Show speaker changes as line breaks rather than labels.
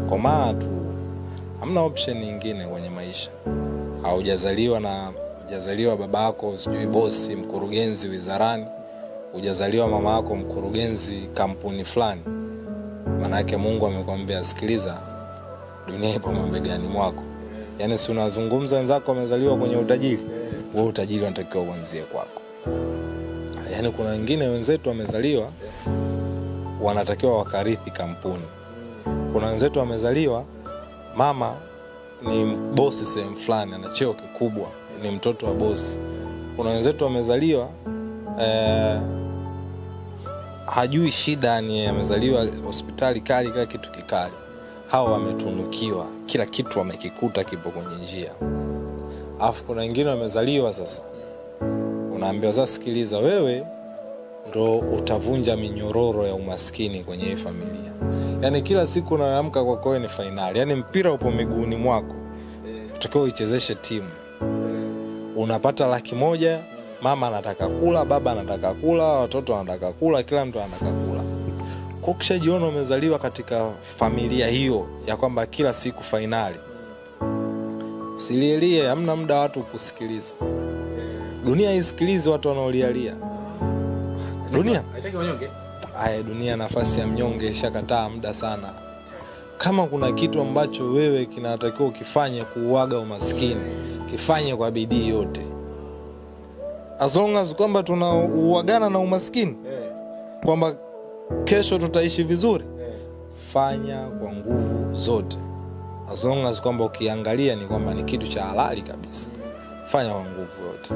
Komaa tu, hamna option nyingine kwenye maisha. Hujazaliwa babako sijui bosi mkurugenzi wizarani, hujazaliwa mama yako mkurugenzi kampuni fulani. Maana yake Mungu amekwambia sikiliza, dunia ipo mabegani mwako. Yaani si unazungumza wenzako wamezaliwa kwenye utajiri, wewe utajiri unatakiwa uanzie kwako. Yaani kuna wengine wenzetu wamezaliwa wanatakiwa wakarithi kampuni. Kuna wenzetu wamezaliwa mama ni bosi sehemu fulani, ana cheo kikubwa, ni mtoto wa bosi. Kuna wenzetu wamezaliwa hajui shida, ni amezaliwa hospitali kali, kila kitu kikali. Hao wametunukiwa, kila kitu wamekikuta kipo kwenye njia. Alafu kuna wengine wamezaliwa sasa, unaambiwa sasa sikiliza, wewe ndo utavunja minyororo ya umaskini kwenye hii familia. Yaani kila siku unaamka kwa wewe ni finali. Yaani mpira upo miguuni mwako, utakiwa uichezeshe timu. Unapata 100,000, mama anataka kula, baba anataka kula, watoto wanataka kula, kila mtu anataka kula. Kwa ukishajiona umezaliwa katika familia hiyo ya kwamba kila siku finali, usilielie, hamna muda watu kusikiliza. Dunia isikilize watu wanaolialia. Dunia haitaki wanyonge. Dunia nafasi ya mnyonge ishakataa muda sana. Kama kuna kitu ambacho wewe kinatakiwa ukifanye kuuaga umaskini, kifanye kwa bidii yote. As long as kwamba tunauagana na umaskini, kwamba kesho tutaishi vizuri, fanya kwa nguvu zote. As long as kwamba ukiangalia ni kwamba ni kitu cha halali kabisa, fanya kwa nguvu yote.